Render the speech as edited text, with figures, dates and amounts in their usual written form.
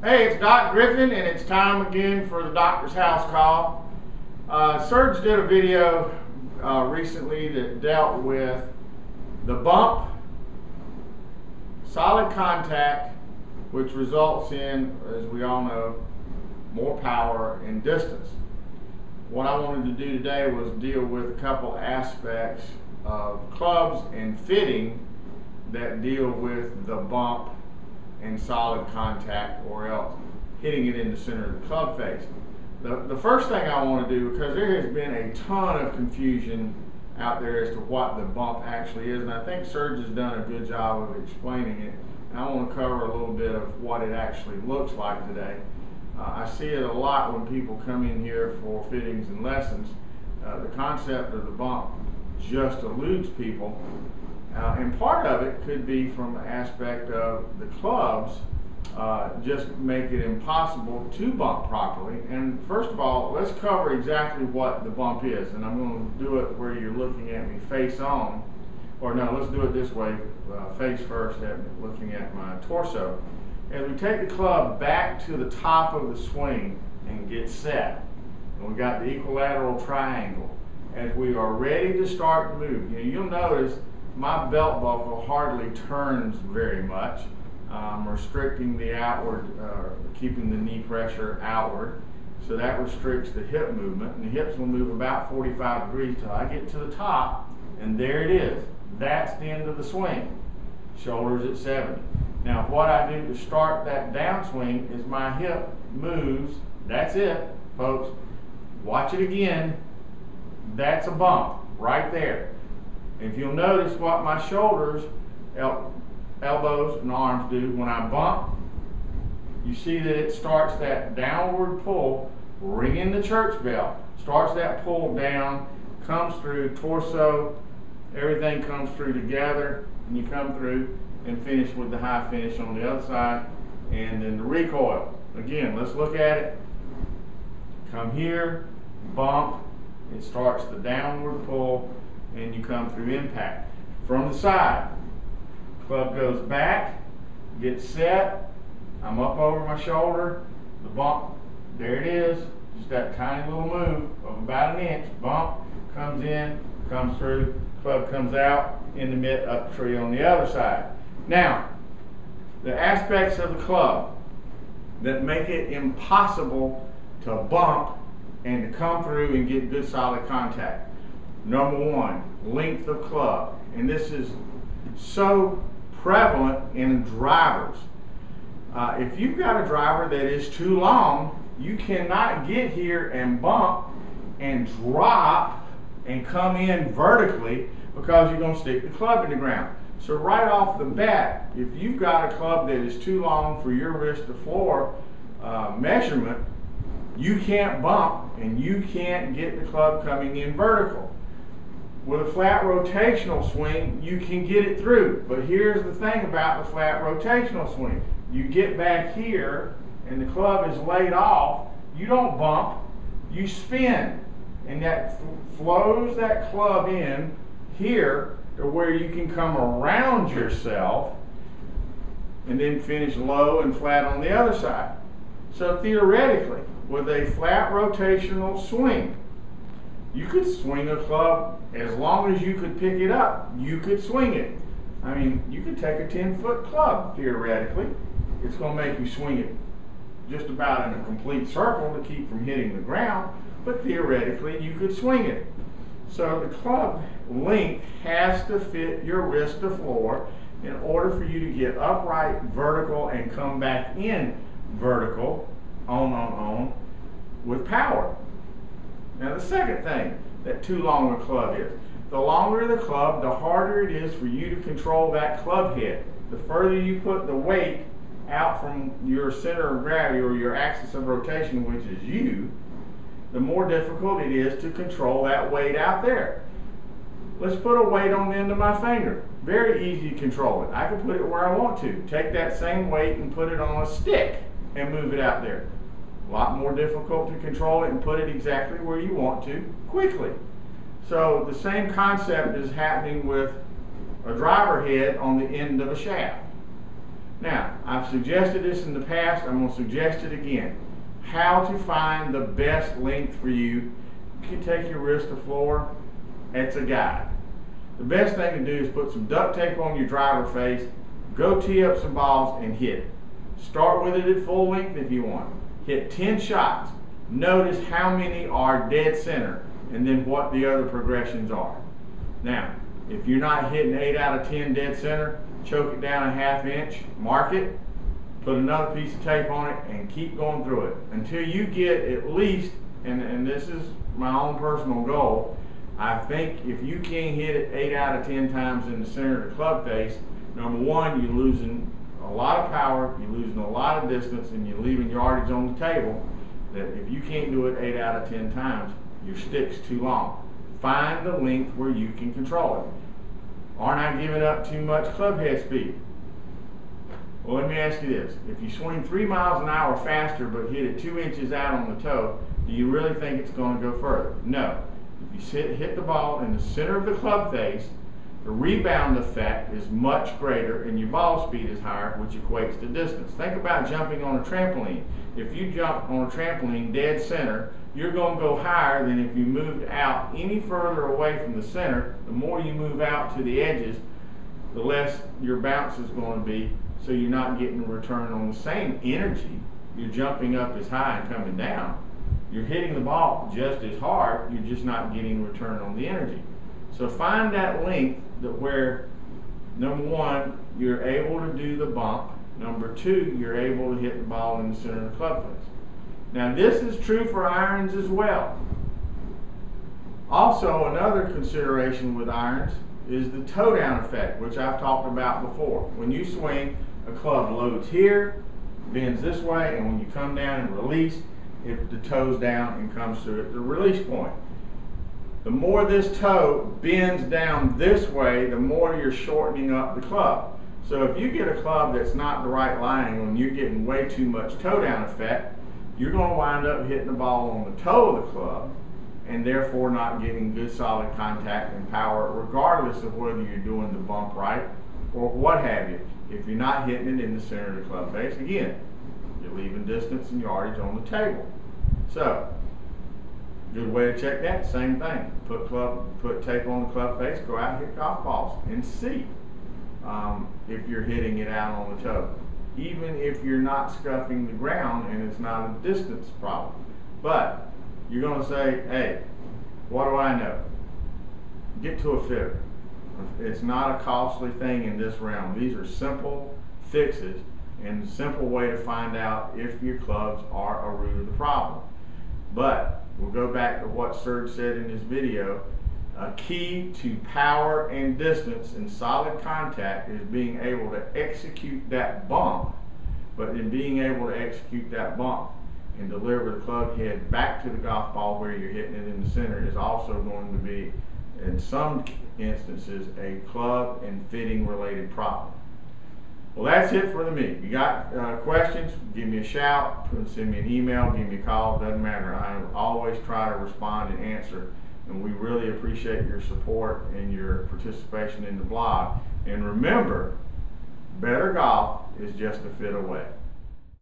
Hey, it's Doc Griffin, and it's time again for the Doctor's House Call. Serge did a video recently that dealt with the bump, solid contact, which results in, as we all know, more power and distance. What I wanted to do today was deal with a couple aspects of clubs and fitting that deal with the bump and solid contact, or else hitting it in the center of the club face. The first thing I want to do, because there has been a ton of confusion out there as to what the bump actually is, and I think Serge has done a good job of explaining it, and I want to cover a little bit of what it actually looks like today. I see it a lot when people come in here for fittings and lessons. The concept of the bump just eludes people. And part of it could be from the aspect of the clubs just make it impossible to bump properly. And first of all, let's cover exactly what the bump is. And I'm going to do it where you're looking at me face on. Or no, let's do it this way, face first, looking at my torso. As we take the club back to the top of the swing and get set, and we got the equilateral triangle. As we are ready to start to move, you'll notice my belt buckle hardly turns very much. I'm restricting the outward, keeping the knee pressure outward, so that restricts the hip movement, and the hips will move about 45 degrees till I get to the top, and there it is. That's the end of the swing. Shoulders at 70. Now what I do to start that downswing is my hip moves. That's it, folks. Watch it again. That's a bump right there. If you'll notice what my shoulders, elbows, and arms do when I bump, you see that it starts that downward pull, ringing the church bell, starts that pull down, comes through torso, everything comes through together, and you come through and finish with the high finish on the other side, and then the recoil. Again, let's look at it. Come here, bump, it starts the downward pull, and you come through impact. From the side, club goes back, gets set, I'm up over my shoulder, the bump, there it is, just that tiny little move of about an inch, bump, comes in, comes through, club comes out, in the mid up tree on the other side. Now, the aspects of the club that make it impossible to bump and to come through and get good solid contact. Number one, length of club. And this is so prevalent in drivers. If you've got a driver that is too long, you cannot get here and bump and drop and come in vertically because you're going to stick the club in the ground. So right off the bat, if you've got a club that is too long for your wrist to floor measurement, you can't bump and you can't get the club coming in vertical. With a flat rotational swing, you can get it through. But here's the thing about the flat rotational swing. You get back here and the club is laid off, you don't bump, you spin. And that flows that club in here to where you can come around yourself and then finish low and flat on the other side. So theoretically, with a flat rotational swing, you could swing a club as long as you could pick it up. You could swing it. I mean, you could take a 10-foot club, theoretically. It's going to make you swing it just about in a complete circle to keep from hitting the ground, but theoretically you could swing it. So the club length has to fit your wrist to floor in order for you to get upright, vertical, and come back in vertical, on, with power. Now the second thing that too long a club is, the longer the club, the harder it is for you to control that club head. The further you put the weight out from your center of gravity or your axis of rotation, which is you, the more difficult it is to control that weight out there. Let's put a weight on the end of my finger. Very easy to control it. I can put it where I want to. Take that same weight and put it on a stick and move it out there. A lot more difficult to control it and put it exactly where you want to quickly. So the same concept is happening with a driver head on the end of a shaft. Now, I've suggested this in the past, I'm going to suggest it again. How to find the best length for you. You can take your wrist to floor, it's a guide. The best thing to do is put some duct tape on your driver face, go tee up some balls and hit it. Start with it at full length if you want. Hit 10 shots. Notice how many are dead center and then what the other progressions are. Now, if you're not hitting 8 out of 10 dead center, choke it down a ½ inch, mark it, put another piece of tape on it, and keep going through it until you get at least, and this is my own personal goal, I think if you can't hit it 8 out of 10 times in the center of the club face, number one, you're losing a lot of power, you're losing a lot of distance, and you're leaving yardage on the table. That if you can't do it 8 out of 10 times, your stick's too long. Find the length where you can control it. Aren't I giving up too much club head speed? Well, let me ask you this. If you swing 3 miles an hour faster but hit it 2 inches out on the toe, do you really think it's going to go further? No. If you hit the ball in the center of the club face, the rebound effect is much greater and your ball speed is higher, which equates to distance. Think about jumping on a trampoline. If you jump on a trampoline dead center, you're going to go higher than if you moved out any further away from the center. The more you move out to the edges, the less your bounce is going to be, so you're not getting a return on the same energy. You're jumping up as high and coming down. You're hitting the ball just as hard, you're just not getting a return on the energy. So find that length that where, number one, you're able to do the bump. Number two, you're able to hit the ball in the center of the club face. Now this is true for irons as well. Also, another consideration with irons is the toe down effect, which I've talked about before. When you swing, a club loads here, bends this way, and when you come down and release, the toe's down and comes through at the release point. The more this toe bends down this way, the more you're shortening up the club. So if you get a club that's not the right line and you're getting way too much toe down effect, you're going to wind up hitting the ball on the toe of the club and therefore not getting good solid contact and power, regardless of whether you're doing the bump right or what have you. If you're not hitting it in the center of the club face, again, you're leaving distance and yardage on the table. So, good way to check that, same thing. Put tape on the club face, go out and hit golf balls and see if you're hitting it out on the toe. Even if you're not scuffing the ground and it's not a distance problem. But you're going to say, hey, what do I know? Get to a fitter. It's not a costly thing in this realm. These are simple fixes and a simple way to find out if your clubs are a root of the problem. But we'll go back to what Serge said in his video. A key to power and distance and solid contact is being able to execute that bump, but in being able to execute that bump and deliver the club head back to the golf ball where you're hitting it in the center is also going to be, in some instances, a club and fitting related problem. Well, that's it for the meet. If you got questions, give me a shout, send me an email, give me a call, doesn't matter. I always try to respond and answer, and we really appreciate your support and your participation in the blog. And remember, better golf is just a fit away.